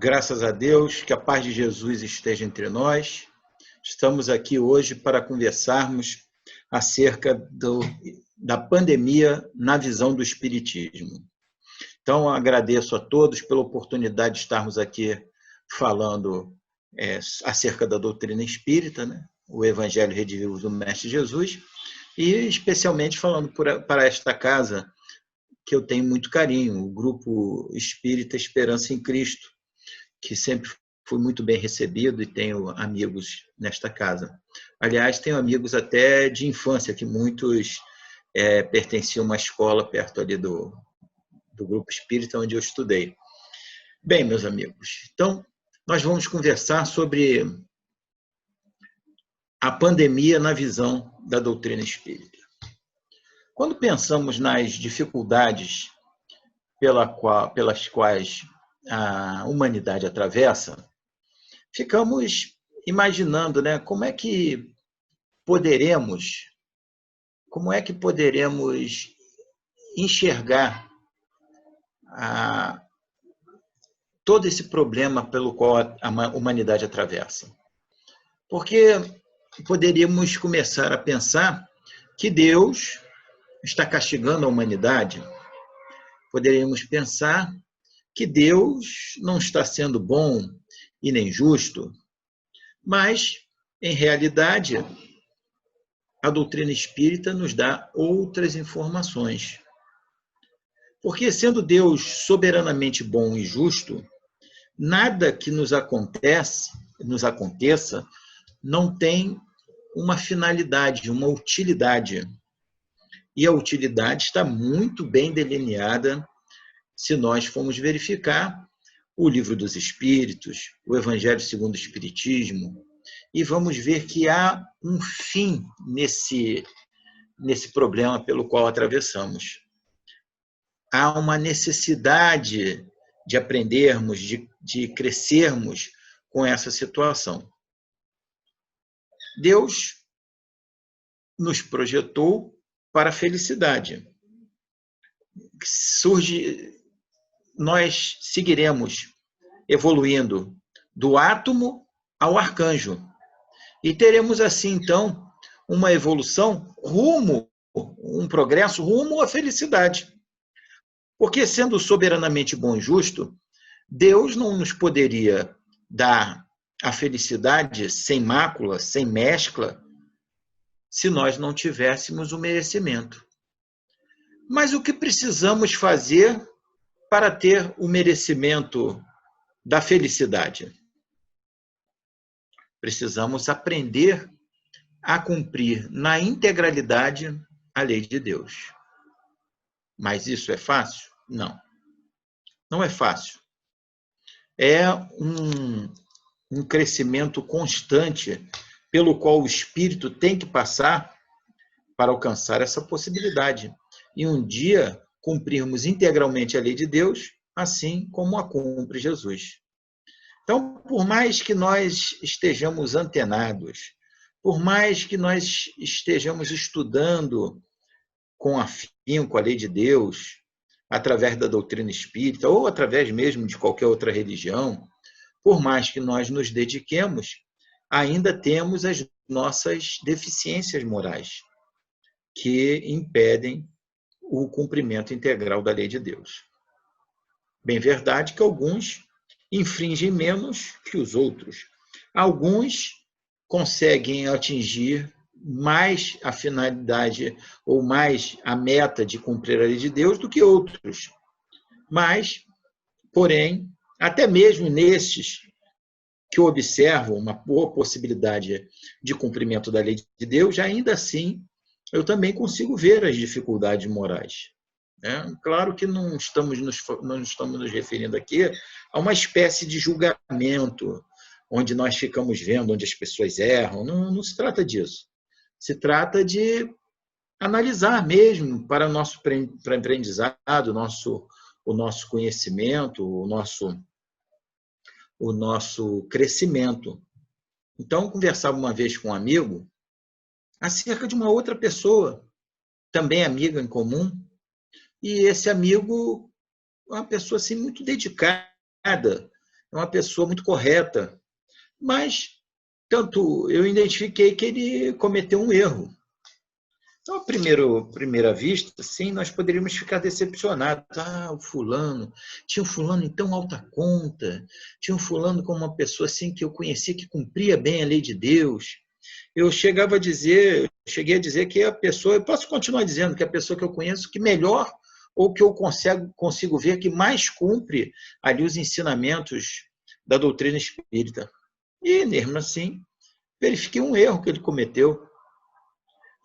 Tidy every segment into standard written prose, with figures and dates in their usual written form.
Graças a Deus, que a paz de Jesus esteja entre nós. Estamos aqui hoje para conversarmos acerca da pandemia na visão do Espiritismo. Então, agradeço a todos pela oportunidade de estarmos aqui falando acerca da doutrina espírita, né? O Evangelho Redivivo do Mestre Jesus, e especialmente falando para esta casa, que eu tenho muito carinho, o Grupo Espírita Esperança em Cristo, que sempre fui muito bem recebido e tenho amigos nesta casa. Aliás, tenho amigos até de infância, que muitos pertenciam a uma escola perto ali do Grupo Espírita, onde eu estudei. Bem, meus amigos, então, nós vamos conversar sobre a pandemia na visão da doutrina espírita. Quando pensamos nas dificuldades pelas quais a humanidade atravessa, ficamos imaginando, né, como é que poderemos enxergar todo esse problema pelo qual a humanidade atravessa. Porque poderíamos começar a pensar que Deus está castigando a humanidade. Poderíamos pensar que Deus não está sendo bom e nem justo, mas, em realidade, a doutrina espírita nos dá outras informações. Porque, sendo Deus soberanamente bom e justo, nada que nos aconteça não tem uma finalidade, uma utilidade. E a utilidade está muito bem delineada se nós formos verificar o Livro dos Espíritos, o Evangelho segundo o Espiritismo, e vamos ver que há um fim nesse problema pelo qual atravessamos. Há uma necessidade de aprendermos, de crescermos com essa situação. Deus nos projetou para a felicidade. Nós seguiremos evoluindo do átomo ao arcanjo. E teremos assim, então, uma evolução um progresso rumo à felicidade. Porque, sendo soberanamente bom e justo, Deus não nos poderia dar a felicidade sem mácula, sem mescla, se nós não tivéssemos o merecimento. Mas o que precisamos fazer para ter o merecimento da felicidade? Precisamos aprender a cumprir na integralidade a lei de Deus. Mas isso é fácil? Não. Não é fácil. É um crescimento constante pelo qual o espírito tem que passar para alcançar essa possibilidade. E um dia cumprirmos integralmente a lei de Deus, assim como a cumpre Jesus. Então, por mais que nós estejamos antenados, por mais que nós estejamos estudando com afinco a lei de Deus, através da doutrina espírita, ou através mesmo de qualquer outra religião, por mais que nós nos dediquemos, ainda temos as nossas deficiências morais, que impedem o cumprimento integral da lei de Deus. Bem verdade que alguns infringem menos que os outros. Alguns conseguem atingir mais a finalidade ou mais a meta de cumprir a lei de Deus do que outros. Mas, porém, até mesmo nestes que observam uma boa possibilidade de cumprimento da lei de Deus, ainda assim, eu também consigo ver as dificuldades morais. Claro que não estamos nos referindo aqui a uma espécie de julgamento, onde nós ficamos vendo onde as pessoas erram. Não se trata disso. Se trata de analisar mesmo para o nosso aprendizado, o nosso conhecimento, o nosso crescimento. Então, conversava uma vez com um amigo acerca de uma outra pessoa, também amiga em comum, e esse amigo, uma pessoa assim, muito dedicada, é uma pessoa muito correta, mas tanto eu identifiquei que ele cometeu um erro. Então, à primeira vista, sim, nós poderíamos ficar decepcionados. Ah, o fulano, tinha um fulano em tão alta conta, tinha um fulano como uma pessoa assim que eu conhecia que cumpria bem a lei de Deus. Cheguei a dizer que a pessoa, eu posso continuar dizendo que a pessoa que eu conheço que melhor ou que eu consigo ver que mais cumpre ali os ensinamentos da doutrina espírita. E, mesmo assim, verifiquei um erro que ele cometeu.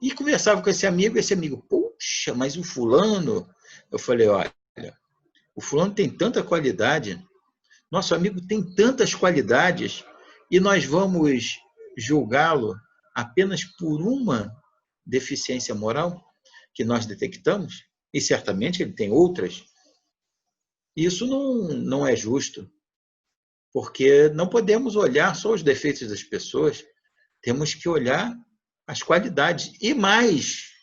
E conversava com esse amigo, puxa, mas o fulano... Eu falei, olha, o fulano tem tanta qualidade, nosso amigo tem tantas qualidades, e nós vamos julgá-lo apenas por uma deficiência moral que nós detectamos, e certamente ele tem outras. Isso não é justo, porque não podemos olhar só os defeitos das pessoas, temos que olhar as qualidades. E mais,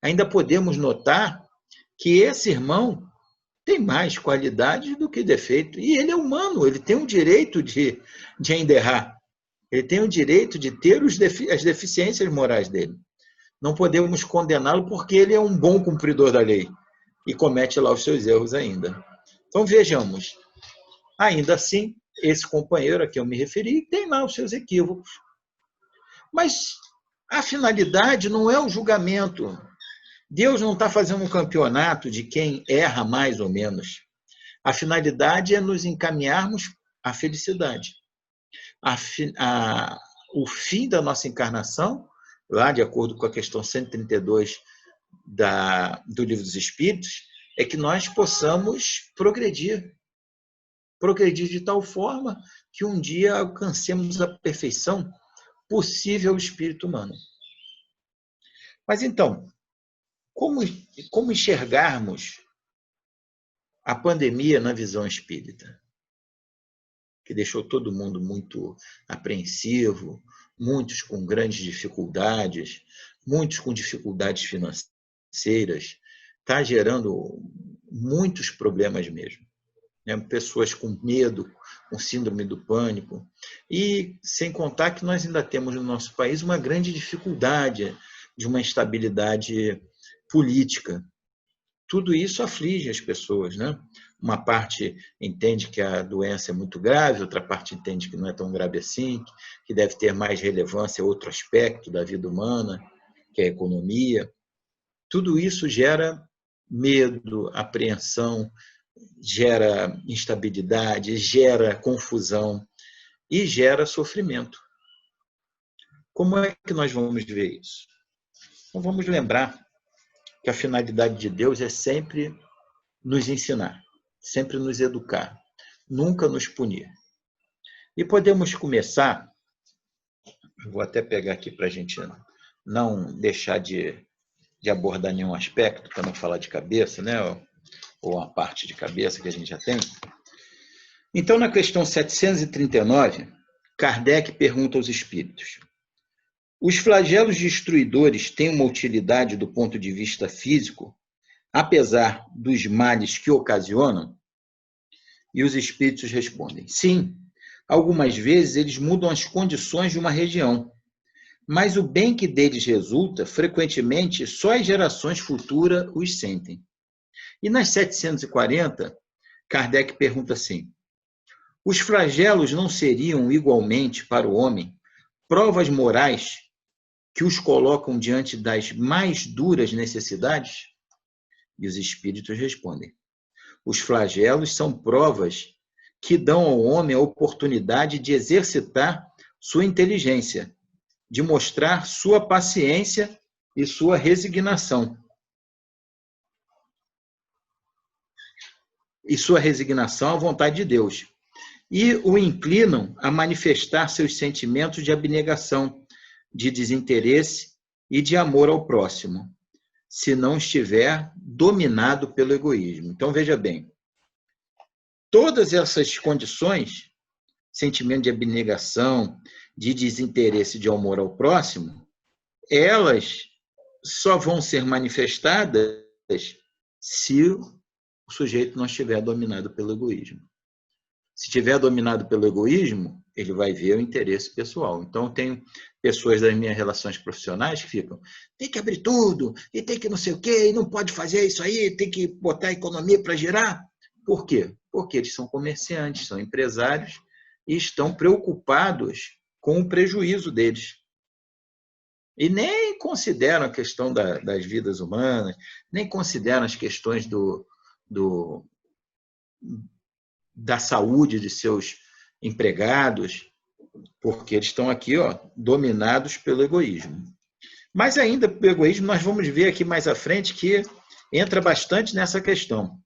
ainda podemos notar que esse irmão tem mais qualidades do que defeito. E ele é humano, ele tem o direito de ainda errar. Ele tem o direito de ter as deficiências morais dele. Não podemos condená-lo porque ele é um bom cumpridor da lei e comete lá os seus erros ainda. Então, vejamos. Ainda assim, esse companheiro a que eu me referi tem lá os seus equívocos. Mas a finalidade não é o julgamento. Deus não está fazendo um campeonato de quem erra mais ou menos. A finalidade é nos encaminharmos à felicidade. O fim da nossa encarnação, lá de acordo com a questão 132 do Livro dos Espíritos, é que nós possamos progredir de tal forma que um dia alcancemos a perfeição possível ao espírito humano. Mas então, como enxergarmos a pandemia na visão espírita? Que deixou todo mundo muito apreensivo, muitos com grandes dificuldades, muitos com dificuldades financeiras, está gerando muitos problemas mesmo. Pessoas com medo, com síndrome do pânico, e sem contar que nós ainda temos no nosso país uma grande dificuldade de uma instabilidade política. Tudo isso aflige as pessoas, né? Uma parte entende que a doença é muito grave, outra parte entende que não é tão grave assim, que deve ter mais relevância outro aspecto da vida humana, que é a economia. Tudo isso gera medo, apreensão, gera instabilidade, gera confusão e gera sofrimento. Como é que nós vamos ver isso? Então, vamos lembrar que a finalidade de Deus é sempre nos ensinar, sempre nos educar, nunca nos punir. E podemos começar, vou até pegar aqui para a gente não deixar de abordar nenhum aspecto, para não falar de cabeça, né? Ou uma parte de cabeça que a gente já tem. Então, na questão 739, Kardec pergunta aos espíritos: os flagelos destruidores têm uma utilidade do ponto de vista físico, apesar dos males que ocasionam? E os espíritos respondem: sim, algumas vezes eles mudam as condições de uma região, mas o bem que deles resulta, frequentemente, só as gerações futuras os sentem. E nas 740, Kardec pergunta assim: os flagelos não seriam, igualmente, para o homem, provas morais que os colocam diante das mais duras necessidades? E os espíritos respondem: os flagelos são provas que dão ao homem a oportunidade de exercitar sua inteligência, de mostrar sua paciência e sua resignação. E sua resignação à vontade de Deus. E o inclinam a manifestar seus sentimentos de abnegação, de desinteresse e de amor ao próximo, se não estiver dominado pelo egoísmo. Então, veja bem, todas essas condições, sentimento de abnegação, de desinteresse e de amor ao próximo, elas só vão ser manifestadas se o sujeito não estiver dominado pelo egoísmo. Se estiver dominado pelo egoísmo, ele vai ver o interesse pessoal. Então, eu tenho pessoas das minhas relações profissionais que ficam, tem que abrir tudo, e tem que não sei o quê, e não pode fazer isso aí, tem que botar a economia para girar. Por quê? Porque eles são comerciantes, são empresários e estão preocupados com o prejuízo deles. E nem consideram a questão das vidas humanas, nem consideram as questões da saúde de seus empregados, porque eles estão aqui, dominados pelo egoísmo. Mas ainda pelo egoísmo, nós vamos ver aqui mais à frente que entra bastante nessa questão.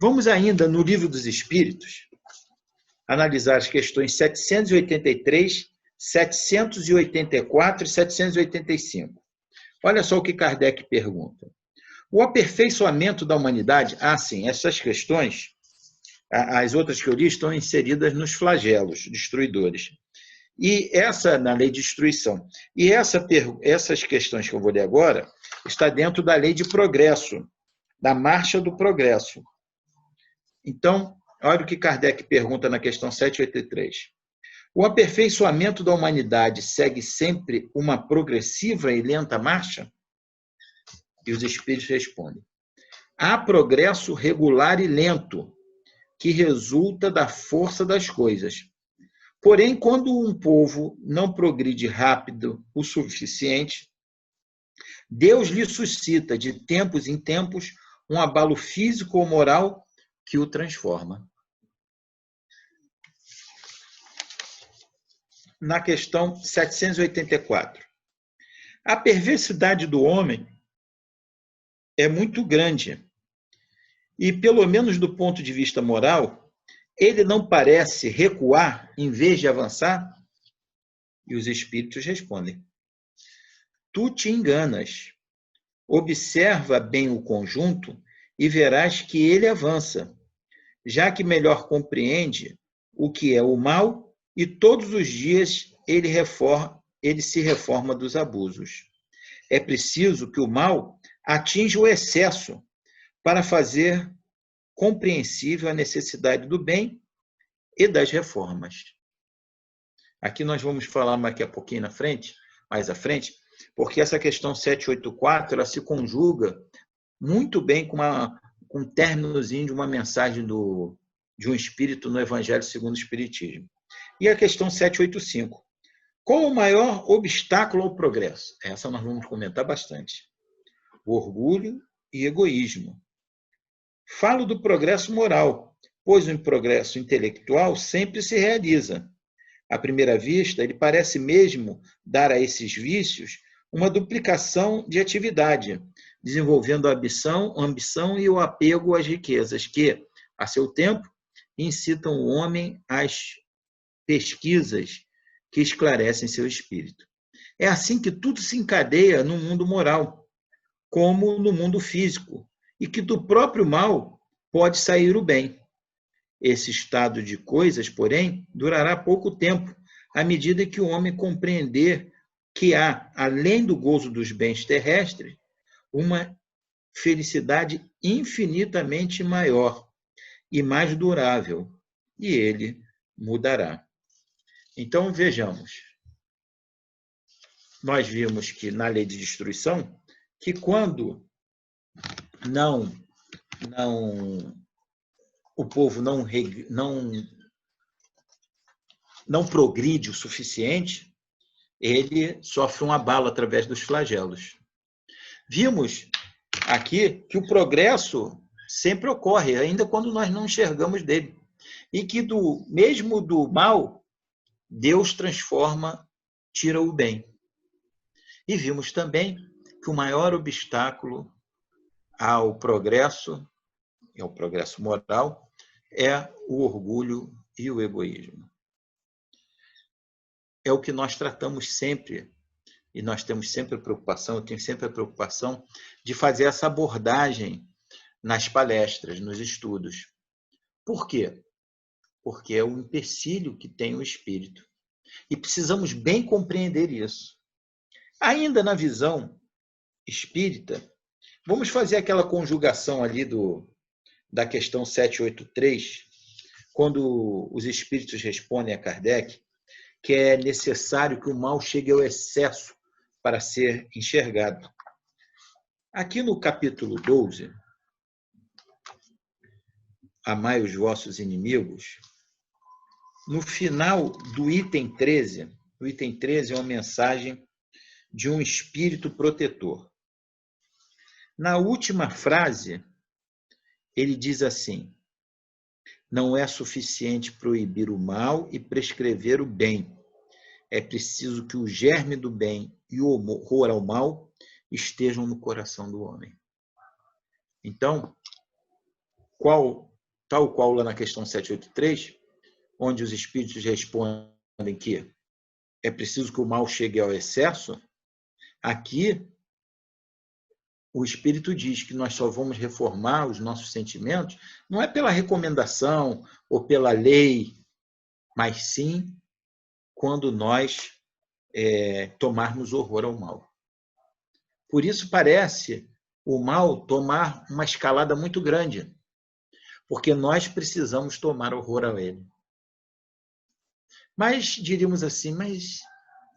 Vamos ainda no Livro dos Espíritos analisar as questões 783, 784 e 785. Olha só o que Kardec pergunta. O aperfeiçoamento da humanidade... sim, essas questões, as outras que eu li, estão inseridas nos flagelos destruidores. E essa, na lei de destruição. E essas questões que eu vou ler agora, está dentro da lei de progresso, da marcha do progresso. Então, olha o que Kardec pergunta na questão 783. O aperfeiçoamento da humanidade segue sempre uma progressiva e lenta marcha? E os espíritos respondem. Há progresso regular e lento, que resulta da força das coisas. Porém, quando um povo não progride rápido o suficiente, Deus lhe suscita, de tempos em tempos, um abalo físico ou moral que o transforma. Na questão 784. A perversidade do homem é muito grande. E, pelo menos do ponto de vista moral, ele não parece recuar em vez de avançar? E os espíritos respondem. Tu te enganas. Observa bem o conjunto e verás que ele avança, já que melhor compreende o que é o mal e todos os dias ele se reforma dos abusos. É preciso que o mal atinja o excesso para fazer compreensível a necessidade do bem e das reformas. Aqui nós vamos falar mais a pouquinho mais à frente, porque essa questão 784 ela se conjuga muito bem com um términozinho de uma mensagem de um espírito no Evangelho segundo o Espiritismo. E a questão 785. Qual o maior obstáculo ao progresso? Essa nós vamos comentar bastante. O orgulho e egoísmo. Falo do progresso moral, pois o progresso intelectual sempre se realiza. À primeira vista, ele parece mesmo dar a esses vícios uma duplicação de atividade, desenvolvendo a ambição e o apego às riquezas, que, a seu tempo, incitam o homem às pesquisas que esclarecem seu espírito. É assim que tudo se encadeia no mundo moral, como no mundo físico, e que do próprio mal pode sair o bem. Esse estado de coisas, porém, durará pouco tempo, à medida que o homem compreender que há, além do gozo dos bens terrestres, uma felicidade infinitamente maior e mais durável, e ele mudará. Então, vejamos. Nós vimos que na lei de destruição, que quando o povo não progride o suficiente, ele sofre um abalo através dos flagelos. Vimos aqui que o progresso sempre ocorre, ainda quando nós não enxergamos dele. E que mesmo do mal, Deus transforma, tira o bem. E vimos também que o maior obstáculo ao progresso moral, é o orgulho e o egoísmo. É o que nós tratamos sempre, e nós temos sempre a preocupação, eu tenho sempre a preocupação de fazer essa abordagem nas palestras, nos estudos. Por quê? Porque é o empecilho que tem o espírito. E precisamos bem compreender isso. Ainda na visão espírita, vamos fazer aquela conjugação ali da questão 783, quando os espíritos respondem a Kardec que é necessário que o mal chegue ao excesso para ser enxergado. Aqui no capítulo 12, amai os vossos inimigos, no final do item 13, o item 13 é uma mensagem de um espírito protetor. Na última frase, ele diz assim: não é suficiente proibir o mal e prescrever o bem. É preciso que o germe do bem e o horror ao mal estejam no coração do homem. Então, tal qual lá na questão 783, onde os espíritos respondem que é preciso que o mal chegue ao excesso, aqui o espírito diz que nós só vamos reformar os nossos sentimentos não é pela recomendação ou pela lei, mas sim quando nós tomarmos horror ao mal. Por isso parece o mal tomar uma escalada muito grande, porque nós precisamos tomar horror a ele. Mas diríamos assim, mas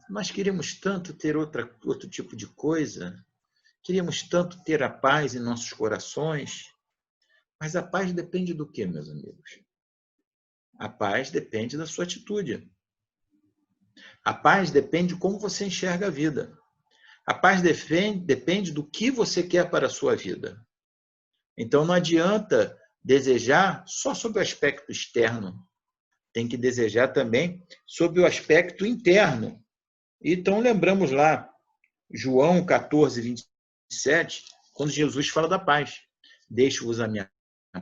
nós queríamos tanto ter outro tipo de coisa, queríamos tanto ter a paz em nossos corações, mas a paz depende do quê, meus amigos? A paz depende da sua atitude. A paz depende de como você enxerga a vida. A paz depende do que você quer para a sua vida. Então não adianta desejar só sob o aspecto externo. Tem que desejar também sob o aspecto interno. Então lembramos lá, João 14, 27, quando Jesus fala da paz. Deixo-vos a minha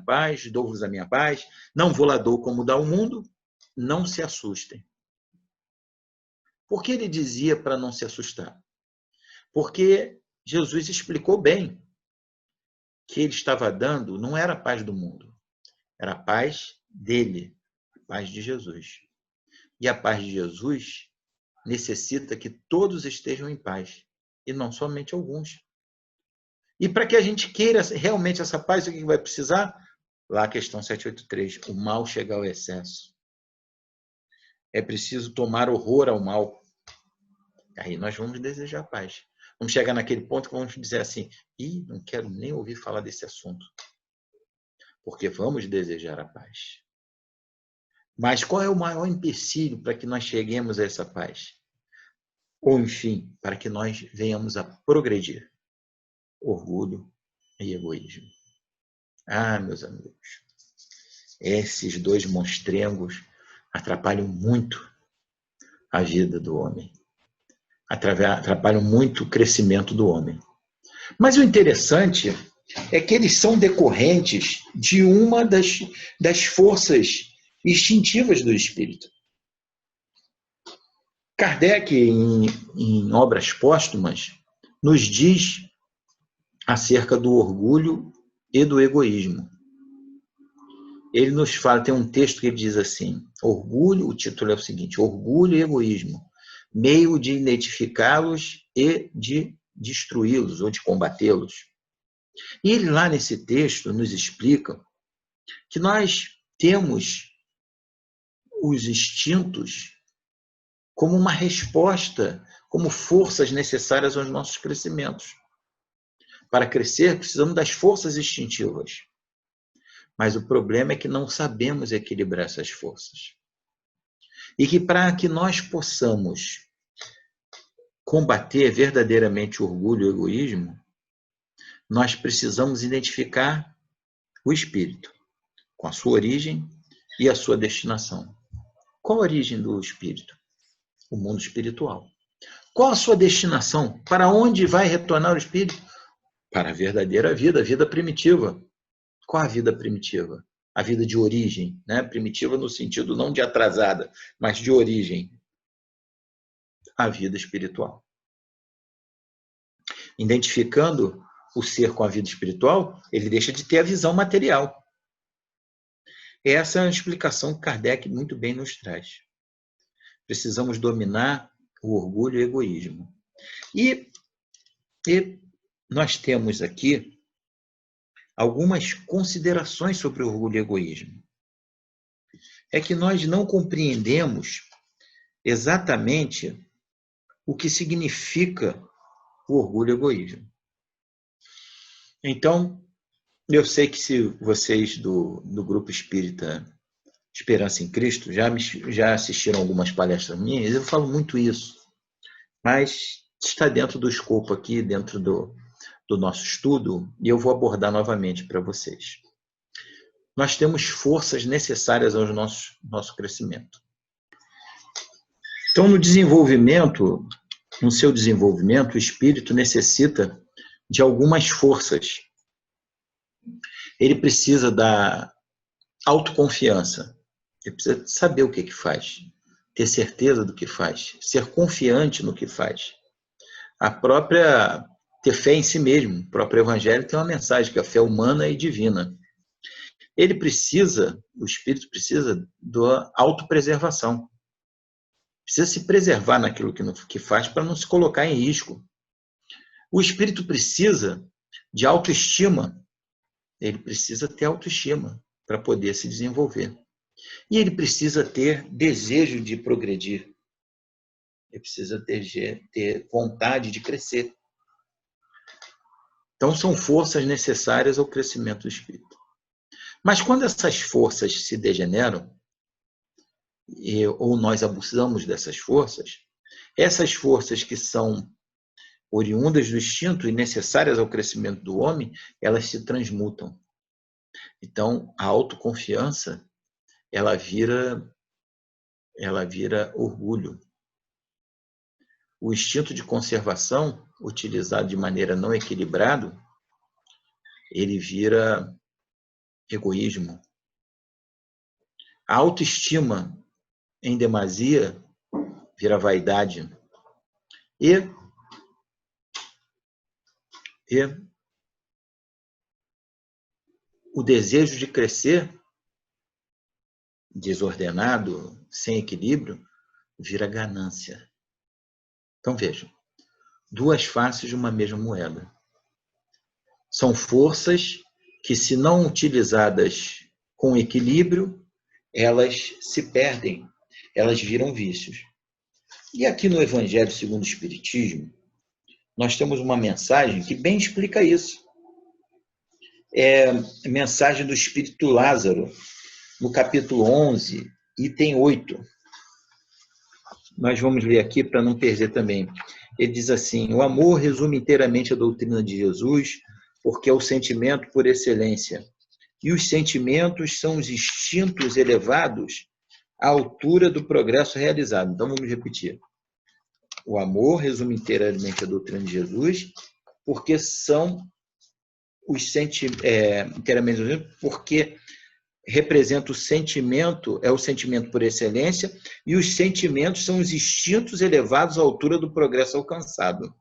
paz, dou-vos a minha paz, não vou lá dou como dá o mundo, não se assustem. Por que ele dizia para não se assustar? Porque Jesus explicou bem que ele estava dando não era a paz do mundo, era a paz dele, a paz de Jesus. E a paz de Jesus necessita que todos estejam em paz, e não somente alguns. E para que a gente queira realmente essa paz, o que vai precisar? Lá a questão 783, o mal chega ao excesso. É preciso tomar horror ao mal. Aí nós vamos desejar paz. Vamos chegar naquele ponto que vamos dizer assim, não quero nem ouvir falar desse assunto. Porque vamos desejar a paz. Mas qual é o maior empecilho para que nós cheguemos a essa paz? Ou, enfim, para que nós venhamos a progredir? Orgulho e egoísmo. Ah, meus amigos, esses dois monstrengos atrapalham muito a vida do homem. Atrapalham muito o crescimento do homem. Mas o interessante é que eles são decorrentes de uma das forças instintivas do espírito. Kardec, em obras póstumas, nos diz acerca do orgulho e do egoísmo. Ele nos fala, tem um texto que ele diz assim, orgulho, o título é o seguinte, orgulho e egoísmo, meio de identificá-los e de destruí-los ou de combatê-los. E ele lá nesse texto nos explica que nós temos os instintos como uma resposta, como forças necessárias aos nossos crescimentos. Para crescer, precisamos das forças instintivas. Mas o problema é que não sabemos equilibrar essas forças. E que para que nós possamos combater verdadeiramente o orgulho e o egoísmo, nós precisamos identificar o espírito, com a sua origem e a sua destinação. Qual a origem do espírito? O mundo espiritual. Qual a sua destinação? Para onde vai retornar o espírito? Para a verdadeira vida, a vida primitiva. Qual a vida primitiva? A vida de origem, né? Primitiva no sentido não de atrasada, mas de origem. A vida espiritual. Identificando o ser com a vida espiritual, ele deixa de ter a visão material. Essa é a explicação que Kardec muito bem nos traz. Precisamos dominar o orgulho e o egoísmo. E nós temos aqui algumas considerações sobre o orgulho e o egoísmo. é que nós não compreendemos exatamente o que significa o orgulho e o egoísmo. Então, eu sei que se vocês do Grupo Espírita Esperança em Cristo já assistiram algumas palestras minhas, eu falo muito isso, mas está dentro do escopo aqui, dentro do nosso estudo, e eu vou abordar novamente para vocês. Nós temos forças necessárias ao nosso crescimento. Então, no seu desenvolvimento, o espírito necessita de algumas forças. Ele precisa da autoconfiança. Ele precisa saber o que faz, ter certeza do que faz, ser confiante no que faz. Ter fé em si mesmo. O próprio Evangelho tem uma mensagem que a fé humana e divina. O espírito precisa da autopreservação. Precisa se preservar naquilo que faz para não se colocar em risco. O espírito precisa de autoestima. Ele precisa ter autoestima para poder se desenvolver. E ele precisa ter desejo de progredir. Ele precisa ter vontade de crescer. Então, são forças necessárias ao crescimento do espírito. Mas quando essas forças se degeneram, ou nós abusamos dessas forças, essas forças que são oriundas do instinto e necessárias ao crescimento do homem, elas se transmutam. Então, a autoconfiança, ela vira orgulho. O instinto de conservação, utilizado de maneira não equilibrada, ele vira egoísmo. A autoestima em demasia vira vaidade. E o desejo de crescer, desordenado, sem equilíbrio, vira ganância. Então vejam, duas faces de uma mesma moeda. São forças que, se não utilizadas com equilíbrio, elas se perdem, elas viram vícios. E aqui no Evangelho segundo o Espiritismo, nós temos uma mensagem que bem explica isso. É a mensagem do Espírito Lázaro, no capítulo 11, item 8. Nós vamos ler aqui para não perder também. Ele diz assim: o amor resume inteiramente a doutrina de Jesus, porque é o sentimento por excelência. E os sentimentos são os instintos elevados à altura do progresso realizado. Então, vamos repetir. O amor resume inteiramente a doutrina de Jesus, porque são os porque representa o sentimento, é o sentimento por excelência, e os sentimentos são os instintos elevados à altura do progresso alcançado.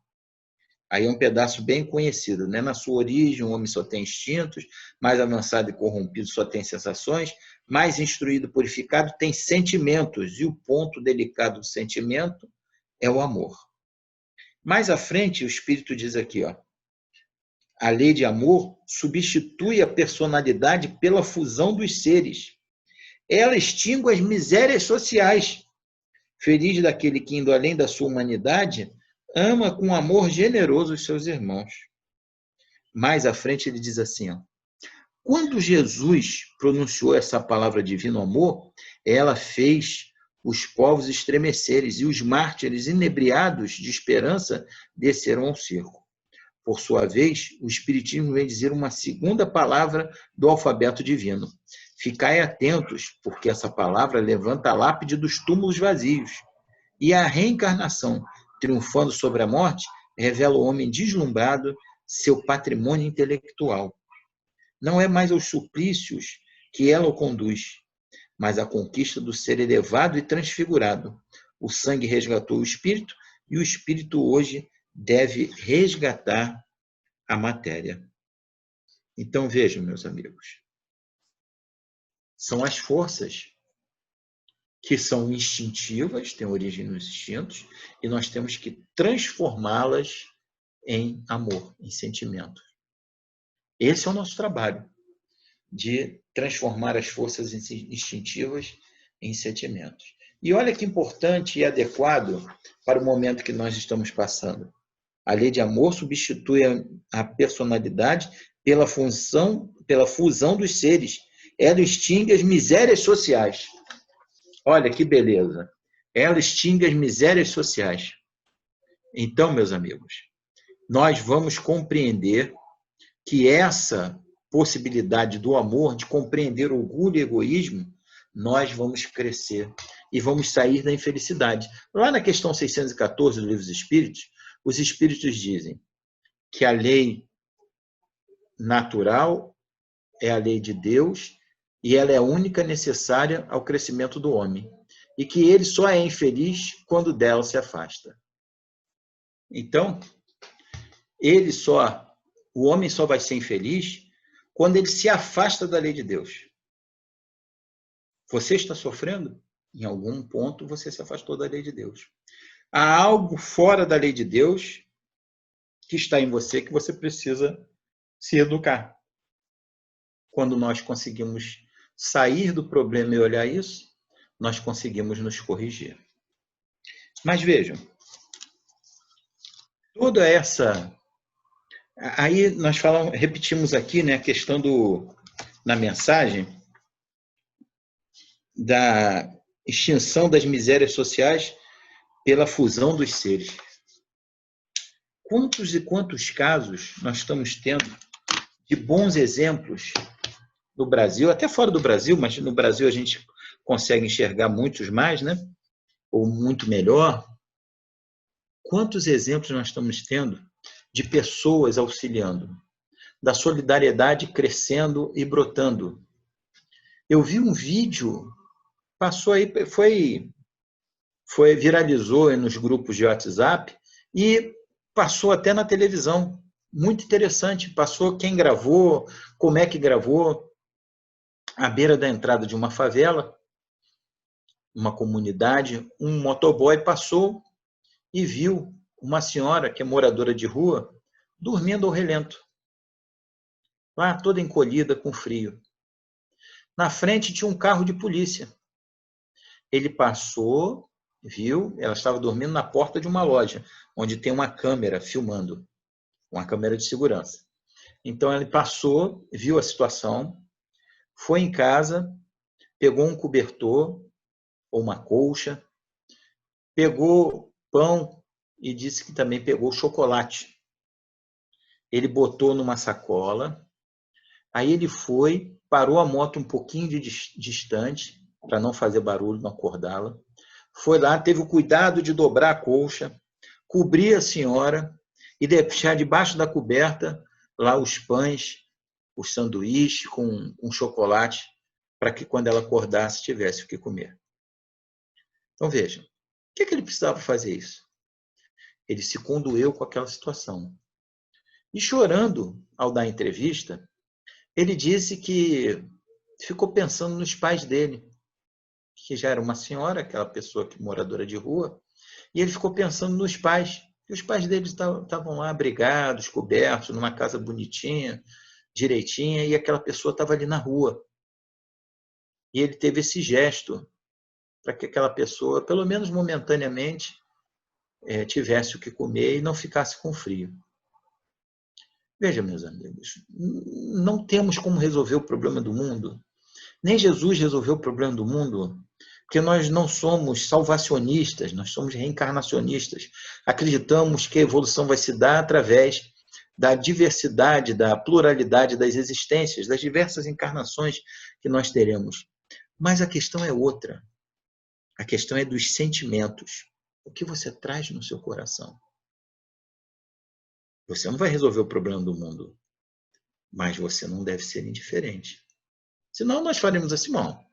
Aí é um pedaço bem conhecido, né? Na sua origem, o homem só tem instintos, mais avançado e corrompido só tem sensações, mais instruído e purificado tem sentimentos, e o ponto delicado do sentimento é o amor. Mais à frente, o Espírito diz aqui, ó, a lei de amor substitui a personalidade pela fusão dos seres. Ela extingue as misérias sociais. Feliz daquele que, indo além da sua humanidade, ama com amor generoso os seus irmãos. Mais à frente ele diz assim, ó, quando Jesus pronunciou essa palavra divino amor, ela fez os povos estremecerem e os mártires inebriados de esperança desceram ao circo. Por sua vez, o Espiritismo vem dizer uma segunda palavra do alfabeto divino. Ficai atentos, porque essa palavra levanta a lápide dos túmulos vazios. E a reencarnação, triunfando sobre a morte, revela ao homem deslumbrado seu patrimônio intelectual. Não é mais aos suplícios que ela o conduz, mas à conquista do ser elevado e transfigurado. O sangue resgatou o espírito, e o espírito hoje deve resgatar a matéria. Então, vejam, meus amigos, são as forças que são instintivas, têm origem nos instintos, e nós temos que transformá-las em amor, em sentimento. Esse é o nosso trabalho, de transformar as forças instintivas em sentimentos. E olha que importante e adequado para o momento que nós estamos passando. A lei de amor substitui a personalidade pela fusão dos seres. Ela extingue as misérias sociais. Olha que beleza. Ela extingue as misérias sociais. Então, meus amigos, nós vamos compreender que essa possibilidade do amor, de compreender orgulho e egoísmo, nós vamos crescer e vamos sair da infelicidade. Lá na questão 614 do Livro dos Espíritos, os Espíritos dizem que a lei natural é a lei de Deus e ela é a única necessária ao crescimento do homem. E que ele só é infeliz quando dela se afasta. Então, o homem só vai ser infeliz quando ele se afasta da lei de Deus. Você está sofrendo? Em algum ponto você se afastou da lei de Deus. Há algo fora da lei de Deus que está em você que você precisa se educar. Quando nós conseguimos sair do problema e olhar isso, nós conseguimos nos corrigir. Mas vejam, toda essa... Aí nós repetimos aqui, né, a questão na mensagem da extinção das misérias sociais pela fusão dos seres. Quantos e quantos casos nós estamos tendo de bons exemplos no Brasil, até fora do Brasil, mas no Brasil a gente consegue enxergar muitos mais, né? Ou muito melhor. Quantos exemplos nós estamos tendo de pessoas auxiliando, da solidariedade crescendo e brotando. Eu vi um vídeo, passou aí, viralizou nos grupos de WhatsApp e passou até na televisão. Muito interessante. Passou quem gravou, como é que gravou, à beira da entrada de uma favela, uma comunidade, um motoboy passou e viu uma senhora que é moradora de rua dormindo ao relento, lá toda encolhida com frio. Na frente tinha um carro de polícia. Ele passou, viu, ela estava dormindo na porta de uma loja, onde tem uma câmera filmando, uma câmera de segurança. Então ele passou, viu a situação, foi em casa, pegou um cobertor ou uma colcha, pegou pão e disse que também pegou chocolate. Ele botou numa sacola, aí ele foi, parou a moto um pouquinho distante, para não fazer barulho, não acordá-la. Foi lá, teve o cuidado de dobrar a colcha, cobrir a senhora e deixar debaixo da coberta lá os pães, os sanduíches com chocolate, para que quando ela acordasse tivesse o que comer. Então vejam, o que ele precisava fazer isso? Ele se condoeu com aquela situação. E chorando, ao dar a entrevista, ele disse que ficou pensando nos pais dele, que já era uma senhora, aquela pessoa que moradora de rua, e ele ficou pensando nos pais. E os pais dele estavam lá abrigados, cobertos, numa casa bonitinha, direitinha, e aquela pessoa estava ali na rua. E ele teve esse gesto para que aquela pessoa, pelo menos momentaneamente, tivesse o que comer e não ficasse com frio. Veja, meus amigos, não temos como resolver o problema do mundo. Nem Jesus resolveu o problema do mundo, porque nós não somos salvacionistas, nós somos reencarnacionistas. Acreditamos que a evolução vai se dar através da diversidade, da pluralidade das existências, das diversas encarnações que nós teremos. Mas a questão é outra. A questão é dos sentimentos. O que você traz no seu coração? Você não vai resolver o problema do mundo, mas você não deve ser indiferente. Senão nós faremos assim, não.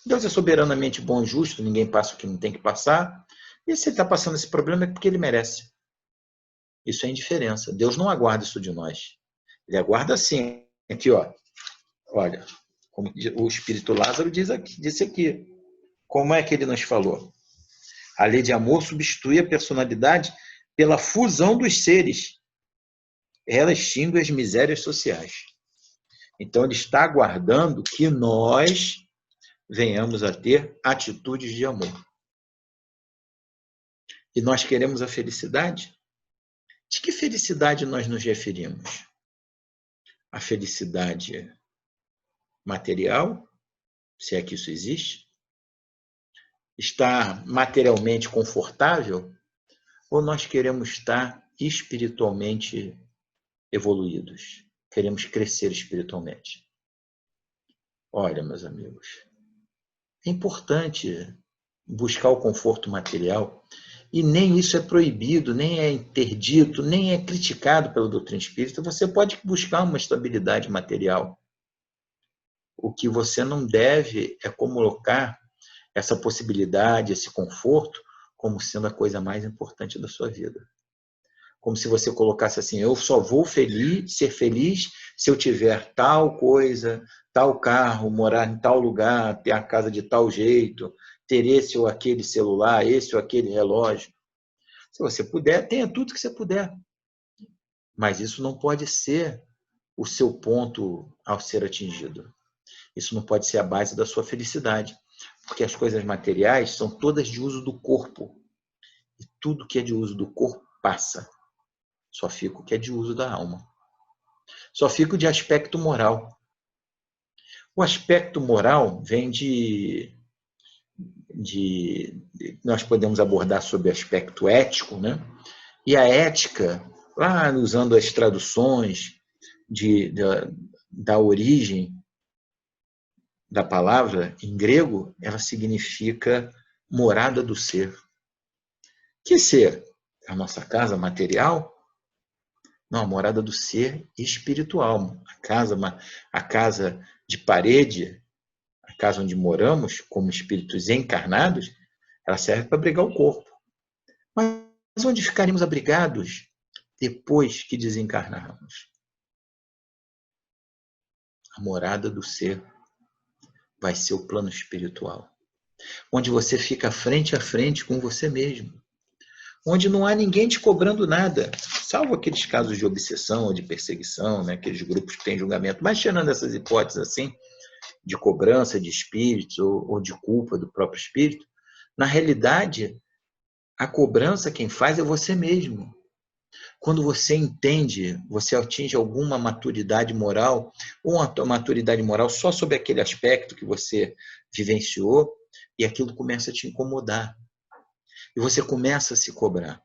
Deus é soberanamente bom e justo, ninguém passa o que não tem que passar, e se ele está passando esse problema é porque ele merece. Isso é indiferença. Deus não aguarda isso de nós. Ele aguarda assim, aqui, ó. Olha, como o Espírito Lázaro disse aqui. Como é que ele nos falou? A lei de amor substitui a personalidade pela fusão dos seres. Ela extingue as misérias sociais. Então, ele está aguardando que nós venhamos a ter atitudes de amor. E nós queremos a felicidade? De que felicidade nós nos referimos? A felicidade material, se é que isso existe? Estar materialmente confortável? Ou nós queremos estar espiritualmente evoluídos? Queremos crescer espiritualmente? Olha, meus amigos, é importante buscar o conforto material e nem isso é proibido, nem é interdito, nem é criticado pela doutrina espírita. Você pode buscar uma estabilidade material. O que você não deve é colocar essa possibilidade, esse conforto, como sendo a coisa mais importante da sua vida. Como se você colocasse assim, eu só vou ser feliz se eu tiver tal coisa, tal carro, morar em tal lugar, ter a casa de tal jeito, ter esse ou aquele celular, esse ou aquele relógio. Se você puder, tenha tudo que você puder. Mas isso não pode ser o seu ponto ao ser atingido. Isso não pode ser a base da sua felicidade. Porque as coisas materiais são todas de uso do corpo. E tudo que é de uso do corpo passa. Só fica o que é de uso da alma. Só fica o de aspecto moral. O aspecto moral vem nós podemos abordar sobre aspecto ético, né? E a ética, lá usando as traduções da origem da palavra em grego, ela significa morada do ser. Que ser? A nossa casa material? Não, a morada do ser espiritual. A casa de parede, a casa onde moramos, como espíritos encarnados, ela serve para abrigar o corpo. Mas onde ficaremos abrigados depois que desencarnarmos? A morada do ser vai ser o plano espiritual, onde você fica frente a frente com você mesmo, onde não há ninguém te cobrando nada, salvo aqueles casos de obsessão ou de perseguição, né? Aqueles grupos que têm julgamento, mas tirando essas hipóteses assim, de cobrança de espíritos ou de culpa do próprio espírito, na realidade, a cobrança quem faz é você mesmo. Quando você entende, você atinge alguma maturidade moral, ou uma maturidade moral só sobre aquele aspecto que você vivenciou, e aquilo começa a te incomodar. E você começa a se cobrar.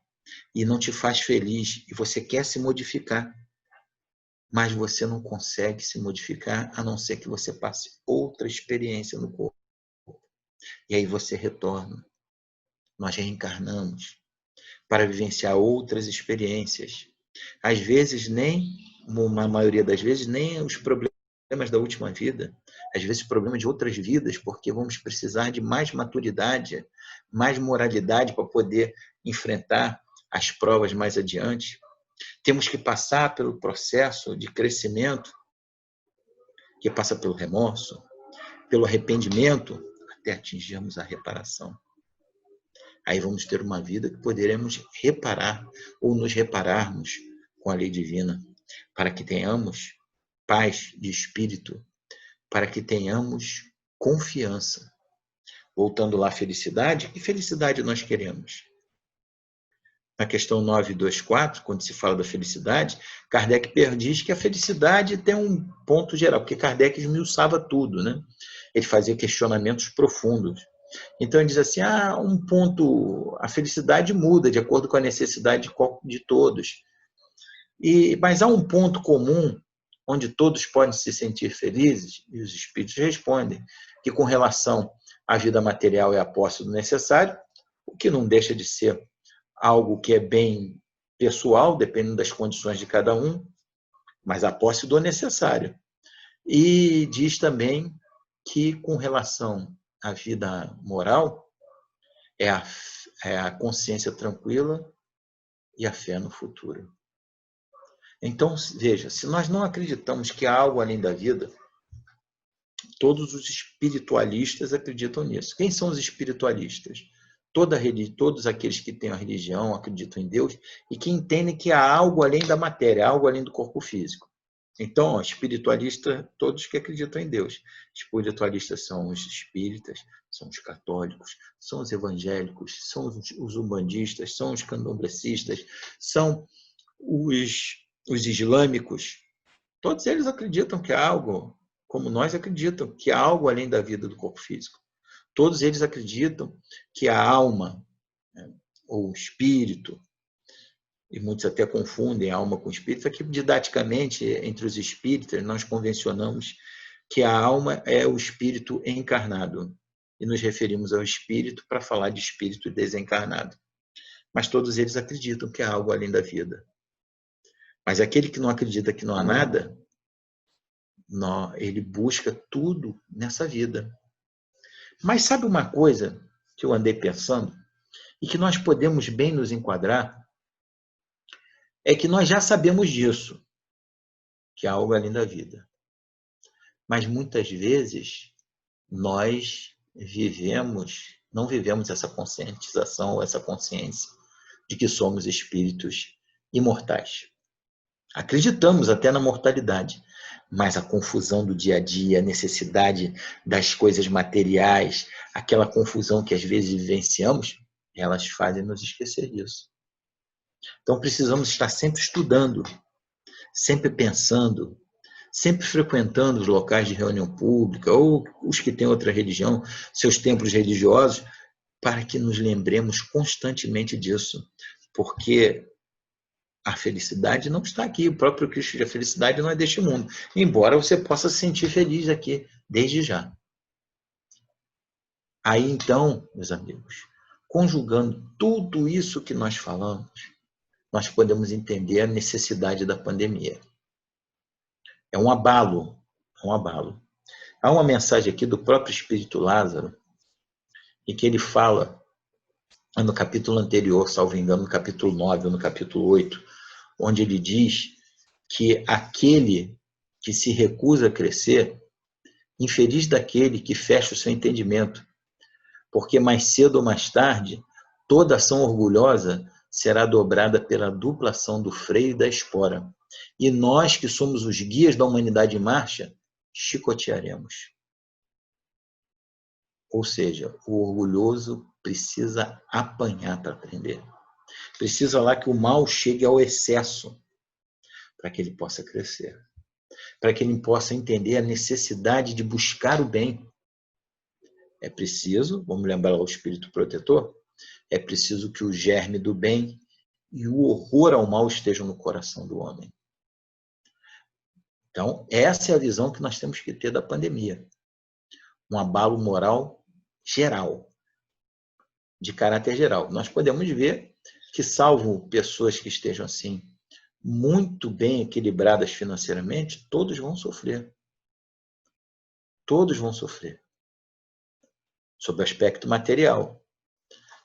E não te faz feliz. E você quer se modificar. Mas você não consegue se modificar, a não ser que você passe outra experiência no corpo. E aí você retorna. Nós reencarnamos para vivenciar outras experiências. Às vezes, na maioria das vezes, nem os problemas da última vida. Às vezes, problemas de outras vidas, porque vamos precisar de mais maturidade, mais moralidade para poder enfrentar as provas mais adiante. Temos que passar pelo processo de crescimento, que passa pelo remorso, pelo arrependimento, até atingirmos a reparação. Aí vamos ter uma vida que poderemos reparar ou nos repararmos com a lei divina, para que tenhamos paz de espírito, para que tenhamos confiança. Voltando lá à felicidade, que felicidade nós queremos? Na questão 924, quando se fala da felicidade, Kardec diz que a felicidade tem um ponto geral, porque Kardec esmiuçava tudo, né? Ele fazia questionamentos profundos. Então ele diz assim, a felicidade muda de acordo com a necessidade de todos. Mas há um ponto comum onde todos podem se sentir felizes, e os espíritos respondem que com relação à vida material é a posse do necessário, o que não deixa de ser algo que é bem pessoal, dependendo das condições de cada um, mas a posse do necessário. E diz também que com relação à vida moral é a consciência tranquila e a fé no futuro. Então, veja, se nós não acreditamos que há algo além da vida, todos os espiritualistas acreditam nisso. Quem são os espiritualistas? Todos aqueles que têm a religião acreditam em Deus e que entendem que há algo além da matéria, algo além do corpo físico. Então, ó, espiritualista, todos que acreditam em Deus. Espiritualistas são os espíritas, são os católicos, são os evangélicos, são os umbandistas, são os candomblecistas, são os islâmicos. Todos eles acreditam que há algo, como nós acreditamos, que há algo além da vida do corpo físico. Todos eles acreditam que a alma, né, ou o espírito, e muitos até confundem alma com espírito, aqui didaticamente, entre os espíritas, nós convencionamos que a alma é o espírito encarnado, e nos referimos ao espírito para falar de espírito desencarnado. Mas todos eles acreditam que há algo além da vida. Mas aquele que não acredita que não há nada, ele busca tudo nessa vida. Mas sabe uma coisa que eu andei pensando, e que nós podemos bem nos enquadrar, é que nós já sabemos disso, que há algo além da vida. Mas muitas vezes nós não vivemos essa conscientização, essa consciência de que somos espíritos imortais. Acreditamos até na mortalidade, mas a confusão do dia a dia, a necessidade das coisas materiais, aquela confusão que às vezes vivenciamos, elas fazem nos esquecer disso. Então precisamos estar sempre estudando, sempre pensando, sempre frequentando os locais de reunião pública, ou os que têm outra religião, seus templos religiosos, para que nos lembremos constantemente disso. Porque a felicidade não está aqui. O próprio Cristo diz: a felicidade não é deste mundo. Embora você possa se sentir feliz aqui, desde já. Aí então, meus amigos, conjugando tudo isso que nós falamos, nós podemos entender a necessidade da pandemia. É um abalo, Há uma mensagem aqui do próprio Espírito Lázaro, em que ele fala, no capítulo anterior, salvo engano, no capítulo 9 ou no capítulo 8, onde ele diz que aquele que se recusa a crescer, infeliz daquele que fecha o seu entendimento, porque mais cedo ou mais tarde, toda ação orgulhosa será dobrada pela dupla ação do freio e da espora. E nós, que somos os guias da humanidade em marcha, chicotearemos. Ou seja, o orgulhoso precisa apanhar para aprender. Precisa lá que o mal chegue ao excesso para que ele possa crescer. Para que ele possa entender a necessidade de buscar o bem. É preciso, vamos lembrar o espírito protetor, é preciso que o germe do bem e o horror ao mal estejam no coração do homem. Então, essa é a visão que nós temos que ter da pandemia. Um abalo moral geral, de caráter geral. Nós podemos ver que, salvo pessoas que estejam assim, muito bem equilibradas financeiramente, todos vão sofrer. Todos vão sofrer. Sob o aspecto material.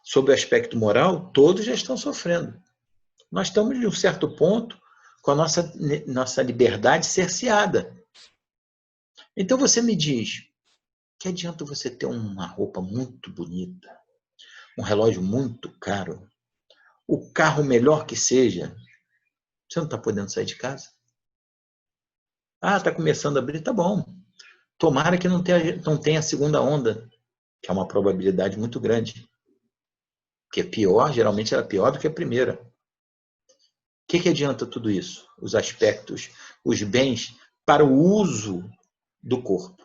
Sob o aspecto moral, todos já estão sofrendo. Nós estamos, de um certo ponto, com a nossa liberdade cerceada. Então você me diz, que adianta você ter uma roupa muito bonita, um relógio muito caro, o carro melhor que seja, você não está podendo sair de casa? Ah, está começando a abrir, tá bom. Tomara que não tenha a segunda onda, que é uma probabilidade muito grande. Porque pior, geralmente era pior do que a primeira. O que adianta tudo isso? Os aspectos, os bens para o uso do corpo.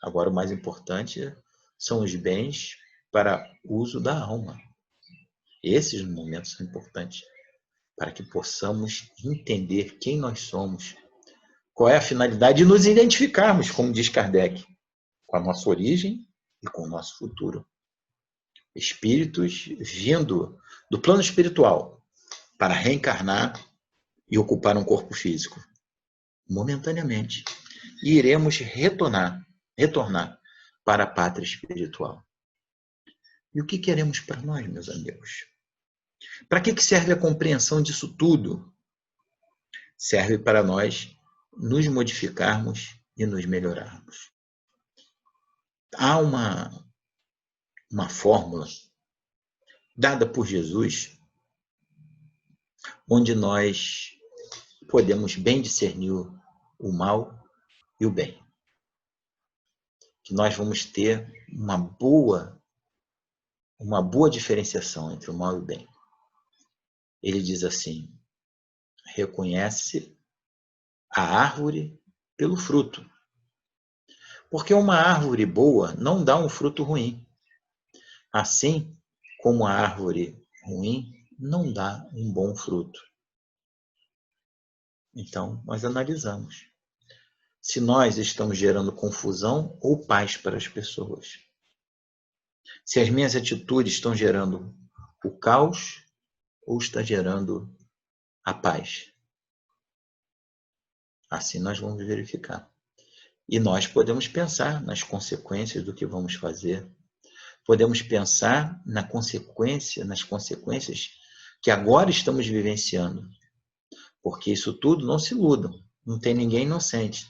Agora, o mais importante são os bens para o uso da alma. Esses momentos são importantes para que possamos entender quem nós somos, qual é a finalidade, e nos identificarmos, como diz Kardec, com a nossa origem e com o nosso futuro. Espíritos vindo do plano espiritual para reencarnar e ocupar um corpo físico, momentaneamente. E iremos retornar para a pátria espiritual. E o que queremos para nós, meus amigos? Para que serve a compreensão disso tudo? Serve para nós nos modificarmos e nos melhorarmos. Há uma fórmula dada por Jesus, onde nós podemos bem discernir o mal e o bem. Que nós vamos ter uma boa diferenciação entre o mal e o bem. Ele diz assim: reconhece a árvore pelo fruto. Porque uma árvore boa não dá um fruto ruim. Assim como a árvore ruim não dá um bom fruto. Então, nós analisamos se nós estamos gerando confusão ou paz para as pessoas. Se as minhas atitudes estão gerando o caos ou está gerando a paz. Assim nós vamos verificar. E nós podemos pensar nas consequências do que vamos fazer. Podemos pensar nas consequências que agora estamos vivenciando. Porque isso tudo, não se iludam, não tem ninguém inocente.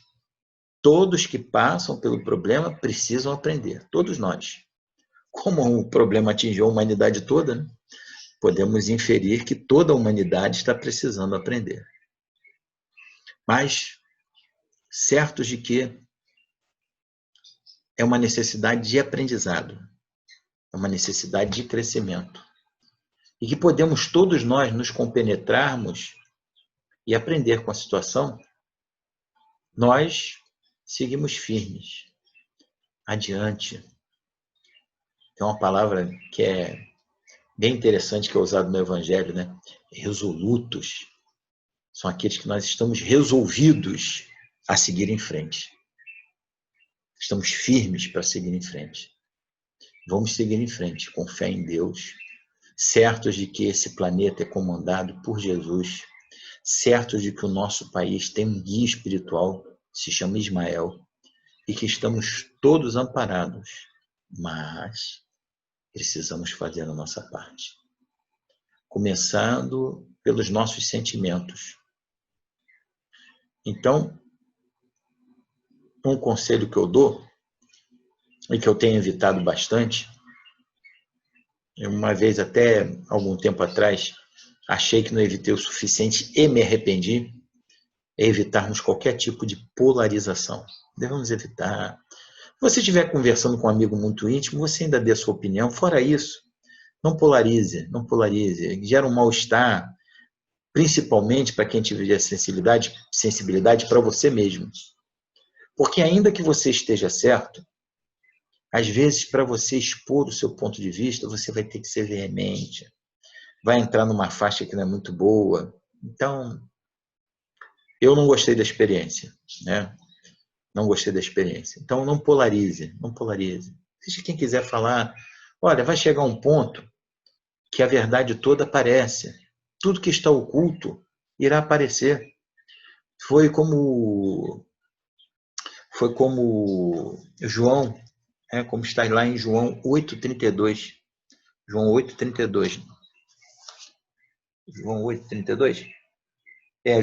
Todos que passam pelo problema precisam aprender, todos nós. Como o problema atingiu a humanidade toda, né? Podemos inferir que toda a humanidade está precisando aprender. Mas certos de que é uma necessidade de aprendizado, é uma necessidade de crescimento. E que podemos todos nós nos compenetrarmos e aprender com a situação, nós seguimos firmes, adiante. Tem uma palavra que é bem interessante que é usada no Evangelho, né? Resolutos. São aqueles que nós estamos resolvidos a seguir em frente. Estamos firmes para seguir em frente. Vamos seguir em frente, com fé em Deus, certos de que esse planeta é comandado por Jesus, certos de que o nosso país tem um guia espiritual, se chama Ismael, e que estamos todos amparados, mas precisamos fazer a nossa parte. Começando pelos nossos sentimentos. Então, um conselho que eu dou, e que eu tenho evitado bastante, uma vez até algum tempo atrás, achei que não evitei o suficiente e me arrependi, é evitarmos qualquer tipo de polarização. Devemos evitar. Se você estiver conversando com um amigo muito íntimo, você ainda dê a sua opinião. Fora isso, não polarize, não polarize. Gera um mal-estar, principalmente para quem tiver sensibilidade para você mesmo. Porque ainda que você esteja certo, às vezes, para você expor o seu ponto de vista, você vai ter que ser veemente. Vai entrar numa faixa que não é muito boa. Então, eu não gostei da experiência, né? Não gostei da experiência. Então, não polarize, não polarize. Se quem quiser falar, olha, vai chegar um ponto que a verdade toda aparece. Tudo que está oculto irá aparecer. Foi como João, como está lá em João 8,32. João 8,32. João 8,32?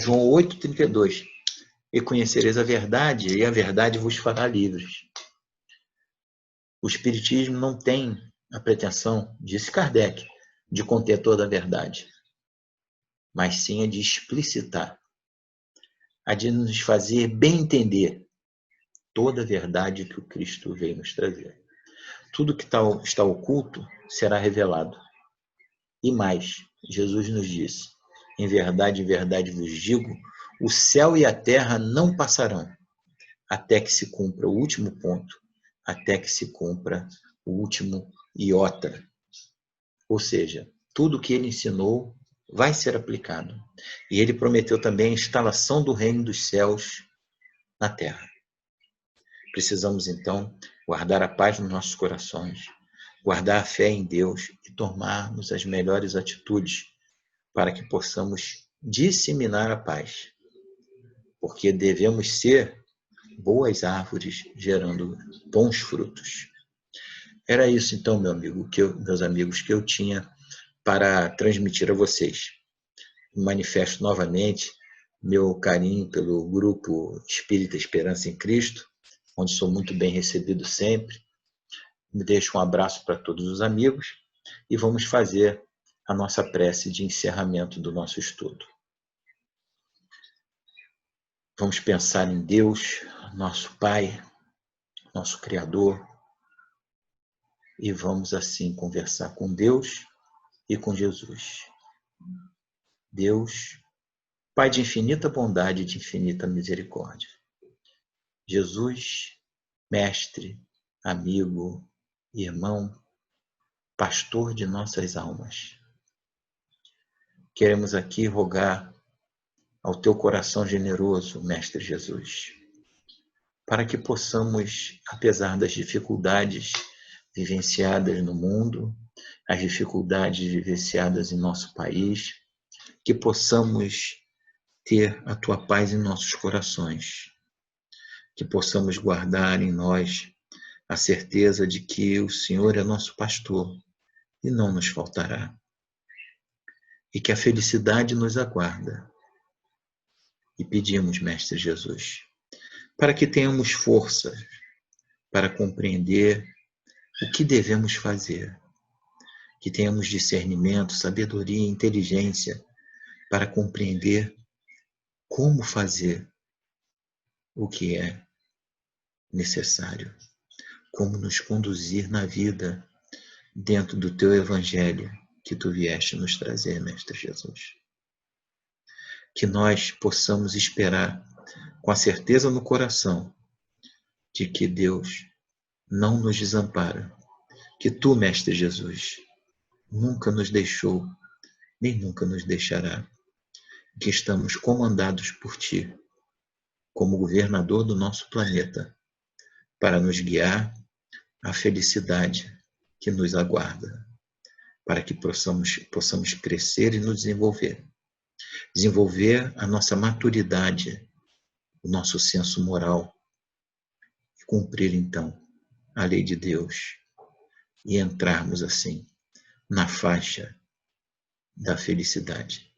João 8,32. E conhecereis a verdade, e a verdade vos fará livres. O Espiritismo não tem a pretensão, disse Kardec, de conter toda a verdade, mas sim a de explicitar, a de nos fazer bem entender toda a verdade que o Cristo veio nos trazer. Tudo que está oculto será revelado. E mais, Jesus nos disse, em verdade vos digo, o céu e a terra não passarão, até que se cumpra o último ponto, até que se cumpra o último iota. Ou seja, tudo o que ele ensinou vai ser aplicado. E ele prometeu também a instalação do reino dos céus na terra. Precisamos, então, guardar a paz nos nossos corações, guardar a fé em Deus e tomarmos as melhores atitudes para que possamos disseminar a paz. Porque devemos ser boas árvores gerando bons frutos. Era isso, então, meus amigos, que eu tinha para transmitir a vocês. Manifesto novamente meu carinho pelo grupo Espírita Esperança em Cristo, onde sou muito bem recebido sempre. Me deixo um abraço para todos os amigos e vamos fazer a nossa prece de encerramento do nosso estudo. Vamos pensar em Deus, nosso Pai, nosso Criador, e vamos assim conversar com Deus e com Jesus. Deus, Pai de infinita bondade e de infinita misericórdia. Jesus, mestre, amigo, irmão, pastor de nossas almas. Queremos aqui rogar ao teu coração generoso, Mestre Jesus, para que possamos, apesar das dificuldades vivenciadas no mundo, as dificuldades vivenciadas em nosso país, que possamos ter a tua paz em nossos corações, que possamos guardar em nós a certeza de que o Senhor é nosso pastor e não nos faltará, e que a felicidade nos aguarda. E pedimos, Mestre Jesus, para que tenhamos força para compreender o que devemos fazer, que tenhamos discernimento, sabedoria e inteligência para compreender como fazer o que é necessário, como nos conduzir na vida dentro do teu evangelho que tu vieste nos trazer, Mestre Jesus. Que nós possamos esperar com a certeza no coração de que Deus não nos desampara, que tu, Mestre Jesus, nunca nos deixou, nem nunca nos deixará, que estamos comandados por ti, como governador do nosso planeta, para nos guiar à felicidade que nos aguarda, para que possamos crescer e nos desenvolver a nossa maturidade, o nosso senso moral, e cumprir então a lei de Deus, e entrarmos assim na faixa da felicidade,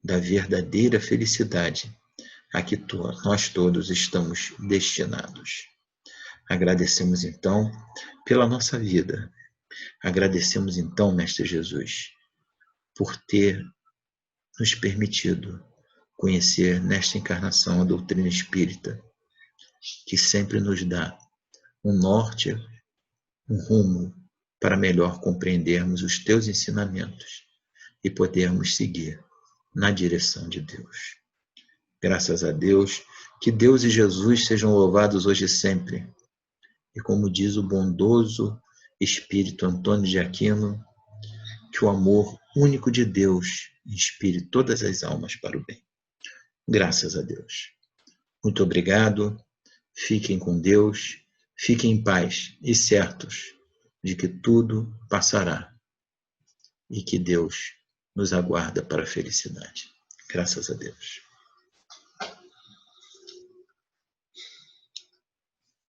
da verdadeira felicidade a que nós todos estamos destinados. Agradecemos então pela nossa vida. Agradecemos então, Mestre Jesus, por ter nos permitido conhecer nesta encarnação a doutrina espírita, que sempre nos dá um norte, um rumo para melhor compreendermos os teus ensinamentos e podermos seguir na direção de Deus. Graças a Deus, que Deus e Jesus sejam louvados hoje e sempre. E como diz o bondoso Espírito Antônio de Aquino, que o amor único de Deus inspire todas as almas para o bem. Graças a Deus. Muito obrigado. Fiquem com Deus. Fiquem em paz e certos de que tudo passará e que Deus nos aguarda para a felicidade. Graças a Deus.